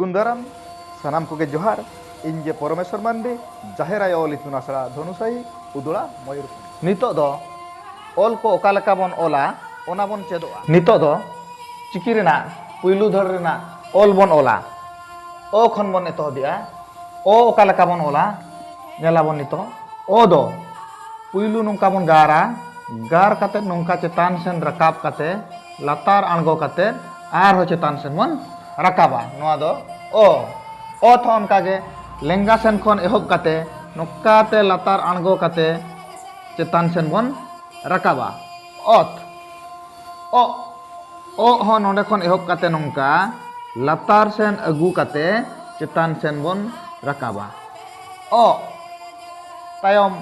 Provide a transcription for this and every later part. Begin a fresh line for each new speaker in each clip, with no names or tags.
ᱥᱟᱹᱜᱩᱱ ᱫᱟᱨᱟᱢ ᱥᱟᱱᱟᱢ ᱠᱚᱜᱮ ᱡᱚᱦᱟᱨ ᱤᱧ ᱡᱮ ᱯᱚᱨᱚᱢᱮᱥᱥᱚᱨ ᱢᱟᱱᱰᱤ ᱡᱟᱦᱮᱨ ᱟᱭᱳ ᱚᱞ ᱤᱛᱩᱱ ᱟᱥᱲᱟ ᱫᱷᱚᱱᱩᱥᱟᱭᱤ ᱩᱫᱚᱲᱟ ᱢᱚᱭᱩᱨᱵᱷᱚᱸᱡᱽ ᱱᱤᱛᱚᱜ ᱫᱚ ᱚᱞ ᱠᱚ ᱚᱠᱟ ᱞᱮᱠᱟ ᱵᱚᱱ ᱚᱞᱟ ᱚᱱᱟ ᱵᱚᱱ ᱪᱮᱫᱚᱜᱼᱟ। ᱱᱤᱛᱚᱜ ᱫᱚ ᱪᱤᱠᱤ ᱨᱮᱱᱟᱜ ᱯᱩᱭᱞᱩ ᱫᱷᱟᱹᱨ ᱨᱮᱱᱟᱜ ᱚᱞ ᱵᱚᱱ ᱚᱞᱟ। ᱚ ᱠᱷᱚᱱ ᱵᱚᱱ ᱮᱛᱚᱦᱚᱵᱮᱜᱼᱟ। ᱚ ᱚᱠᱟ ᱞᱮᱠᱟ ᱵᱚᱱ ᱚᱞᱟ ᱧᱮᱞᱟᱵᱚन ᱱᱤᱛᱚᱜ ᱚ ᱫᱚ ᱯᱩᱭᱞᱩ ᱱᱚᱝᱠᱟ ᱵᱚᱱ ᱜᱟᱨᱟ ᱜᱟᱨ ᱠᱟᱛᱮ ᱱᱚᱝᱠᱟ ᱪᱮᱛᱟᱱ ᱥᱮᱱ ᱨᱟᱠᱟᱵ ᱠᱟᱛᱮ ᱞᱟᱛᱟর আᱬᱜো ᱠᱟᱛᱮ ᱟᱨᱦᱚᱸ ᱪᱮᱛᱟᱱ ᱥᱮᱱ ᱵᱚᱱ ᱨᱟᱠᱟᱵᱟ ᱱᱚᱣᱟ ᱫᱚ ᱚ ᱛᱚ ᱚᱱᱠᱟᱜᱮ ᱞᱮᱸᱜᱟ ᱥᱮᱱ ᱠᱷᱚᱱ ᱮᱦᱚᱵ ᱠᱟᱛᱮ ᱱᱚᱝᱠᱟᱛᱮ ᱞᱟᱛᱟর আᱬᱜো ᱠᱟᱛᱮ ᱪᱮᱛᱟᱱ ᱥᱮᱱ ᱵᱚন ᱨᱟᱠᱟᱵᱟ ᱚᱛ ᱚ ᱦᱚᱸ ᱱᱚᱰᱮ ᱠᱷᱚᱱ ᱮᱦᱚᱵ ᱠᱟᱛᱮ ᱱᱚᱝᱠᱟ ᱞᱟᱛᱟর ᱥᱮᱱ ᱟᱹᱜᱩ ᱠᱟᱛᱮ ᱪᱮᱛᱟᱱ ᱥᱮᱱ ᱵᱚᱱ ᱨᱟᱠᱟᱵᱟ ᱛᱟᱭᱚᱢ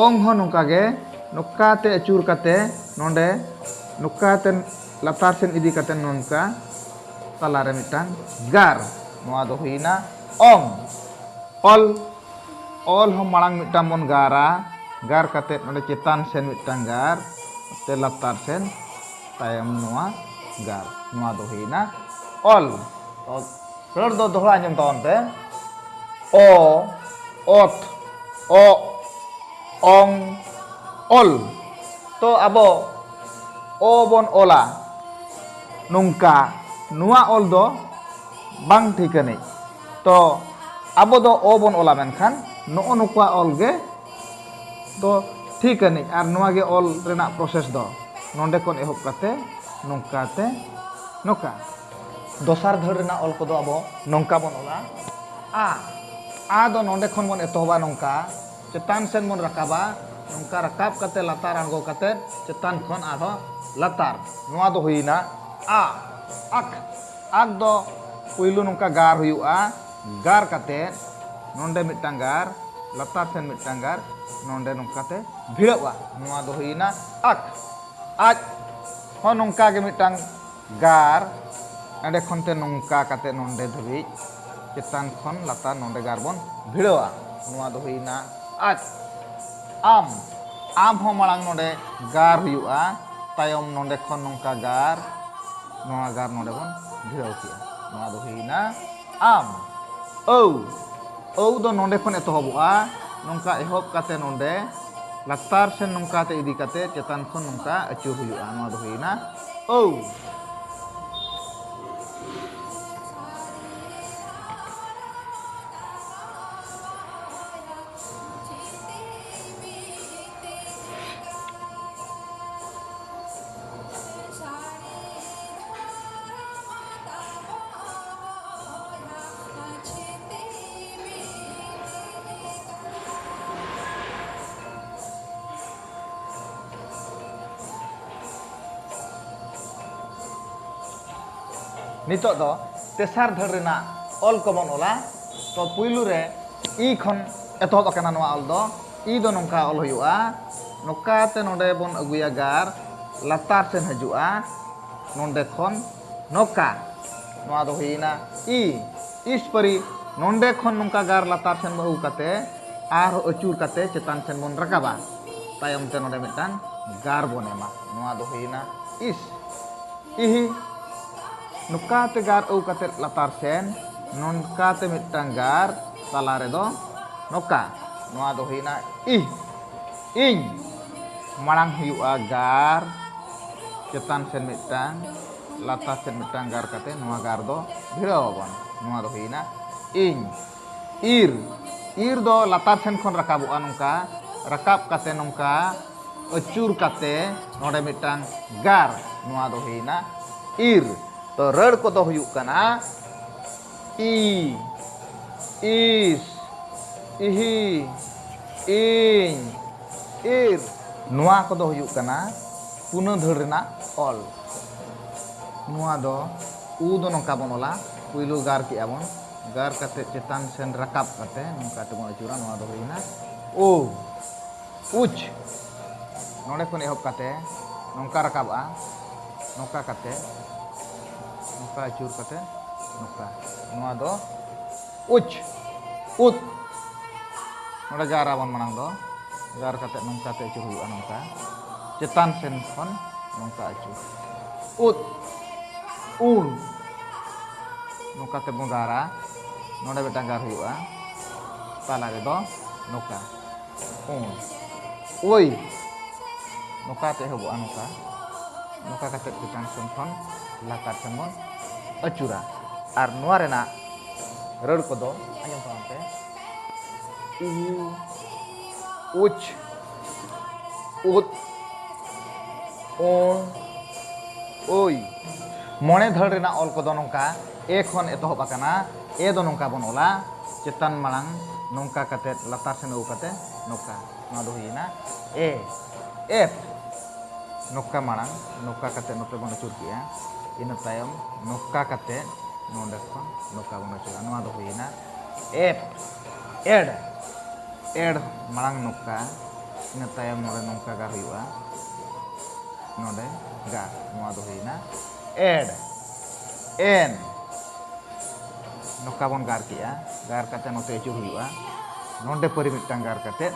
ᱚᱝ ᱦᱚᱸ ᱱᱚᱝᱠᱟᱜᱮ ᱱᱚᱝᱠᱟᱛᱮ ᱟᱹᱪᱩᱨ ᱠᱟᱛᱮ ᱱᱚᱰᱮ ᱱᱚᱝᱠᱟᱛᱮ ᱞᱟᱛᱟর ᱥᱮᱱ ᱤᱫᱤ ᱠᱟᱛᱮ ᱱᱚᱝᱠᱟ ᱛᱟᱞᱟᱨᱮ ᱢᱤᱫᱴᱟᱝ ᱜᱟᱨ ᱱᱚᱣᱟ ᱫᱚ ᱦᱩᱭᱱᱟ ᱚᱝ ᱚᱞ ᱦᱚᱸ ᱢᱟᱲᱟᱝ ᱢᱤᱫᱴᱟᱝ ᱵᱚᱱ ᱜᱟᱨᱟ ᱜᱟᱨ ᱠᱟᱛᱮ ᱱᱚᱰᱮ ᱪᱮᱛᱟᱱ ᱥᱮᱱ ᱢᱤᱫᱴᱟᱝ ᱜᱟᱨ ᱛᱮ ᱞᱟᱛᱟর ᱥᱮᱱ ᱛᱟᱭᱚᱢ ᱱᱚᱣᱟ ᱜᱟᱨ ᱱᱚᱣᱟ ᱫᱚ ᱦᱩᱭᱱᱟ ᱚᱞ ᱨᱚᱲ ᱫᱚ ᱫᱚᱦᱲᱟ ᱟᱸᱡᱚᱢ ᱛᱟᱵᱚᱱ ᱯᱮ ᱚ ᱚᱛ ᱚ ᱚᱝ ᱚᱞ ᱛᱚ ᱟᱵᱚ ᱚ ᱵᱚᱱ ᱚᱞᱟ nungka nua ol do bang thikani to abo do o bon ola menkhan no nukwa ol ge do thikani ar nua ge ol rena proses do nonde kon ehop kate nungka te noka dosar dhar rena ol ko do abo nongka bon ola a do nonde kon bon etoba nongka cetan sen mon rakaba nongka rakab kate latar anggo kate cetan kon arho latar nua do huina ak do puylu nongka gar huyu'a gar kate nonde mitang gar latar sen mitang gar nonde nongka te bhirawa nua do huina ak hon nongka ge mitang gar ande khon te nongka kate nonde dhabi cetan khon latar nonde gar bon bhirawa nua do huina ak am hon malang nonde gar huyu'a tayom nonde khon nongka gar nua gar nonde bon bhiraw ki'a nua do huina am do nonde khon etohobo'a nongka ehob kate nonde latar sen nongka te idi kate cetan khon nongka acur huyu'a nua do huina Nitok do tesar dhar rena ol ko bon ola to puylu re i khon etohob akana noa ol do i do nongka ol huyu'a nokka te nonde bon aguya gar latar sen haju'a nonde khon nokka noa do huina is pari nonde khon nongka gar latar sen agu kate arho acur kate cetan sen bon rakaba tayom te nonde mitang gar bon ema noa do huina is ihi nukka te gar au kate latar sen nonka te mitang gar talare do nokka noa do huina ing marang huyu'a gar cetan sen mitang latar sen mitang gar kate noa gar do bhiraw bon noa do huina ing ir do latar sen khon rakabu'a nongka rakab kate nongka acur kate nonde mitang gar noa do huina ir to rad ko do huyuk kana is ihi ing ir noa ko do huyuk kana puna dhar rena ol noa do u do nongka bon ola puylu gar ki abon gar kate cetan sen rakab kate nongka te bon acura noa do huina uch nonde khon ehob kate nongka rakab'a nongka kate nongka acur kate nongka noa do ut nonde gar abon manang do gar kate nongka te acur huyu'a nongka cetan sen khon nongka acur ut un नौका ते बन गारा नोडे मिटांग गार हुआ ताला रे दो नौका ओई नौका ते हबो नौका नौका कते चितान सेन खन लातार सेन बन अचुरा और नोआ रेना रड़ को दो आंजम पाते उच उत ओन ओई मोने धड़ रेना ऑल को दो नौका ए खन एतहब आकाना ए दो नौका बन ओला चितान मांग नौका कते लातार सेन उकाते नौका नोआ दो हुईना ए एफ नौका मांग नौका कते नोते बन अचुर किया इन तायम नौका कते नोंडे खन नौका बन अचुरा नोआ दो हुईना एफ एड एड मांग नौका इन तायम नोडे नौका गार हुआ नोडे गार नोआ दो हुईना एड एन नौका बन गार किया गार कते नोते अचुर हुआ नोंडे परि मिटांग गार कते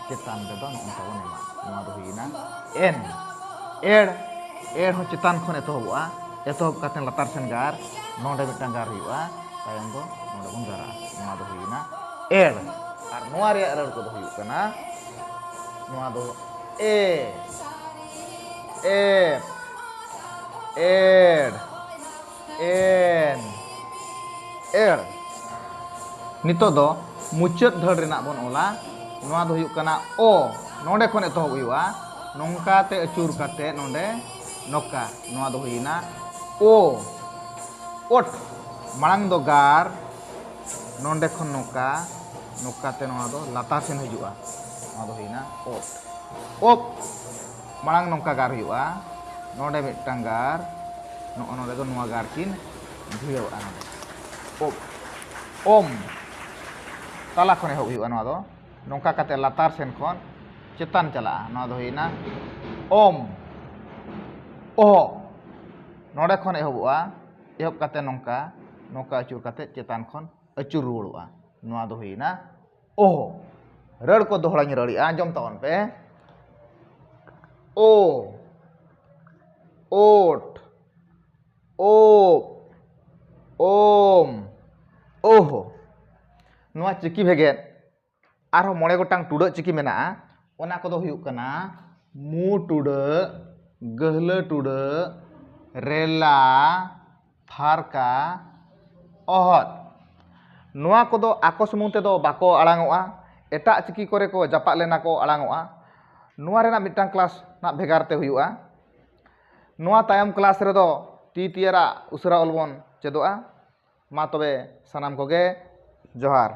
चितान रे दो नौका बन एमा नोआ दो हुईना एन एड एड हो चितान खन एतहबुआ एतहब कते लातार सेन गार नोंडे मिटांग गार हुआ तायम दो नोंडे बन गारा नोआ दो हुईना एड और नोआ रे रड़ को दो हुई कना नोआ दो ए एफ एड एन एड नितो दो मुचाद धड़ रेना बन ओला नोआ दो हुई कना ओ नोंडे खन एतहब हुआ नौका ते अचुर कते नोंडे नौका नोआ दो हुईना ओ ओट मांग दो गार नोंडे खन नौका नौका ते नोआ दो लातार सेन हजुआ नोआ दो हुईना ओट ओप मांग नौका गार हुआ नोंडे मिटांग गार नोंडे दो नोआ गार किन भिड़वा नोंडे ओप ओम ताला खन एहब हुआ नोआ दो नौका कते लातार सेन खन चितान चला नोआ दो हुईना ओम ओह नोडे खन एहबुआ एहब कते नौका नौका अचुर कते चितान खन अचुर रुवाड़ुआ नोआ दो हुईना ओह रड़ को दोहड़ाई रड़ी आंजम तावन पे ओ ओट ओप ओम ओह नोआ चिकी भेगेत आरो मोड़े गोटांग टुडा चिकी मेना ओना को दो हुयुग कना मु टुडा गहला टुडा रेला फारका अहत नोआ को दो आको सुमुंग ते दो बाको आड़ांगोआ एटा चिकी करे को जापाक लेना को आड़ांगोआ नोआ रेना मिटांग क्लास ना भेगार ते हुयुआ नोआ तायम क्लास रे दो टी टियरा उसरा अलबन चेदोआ मा तबे सनाम कोगे जोहार।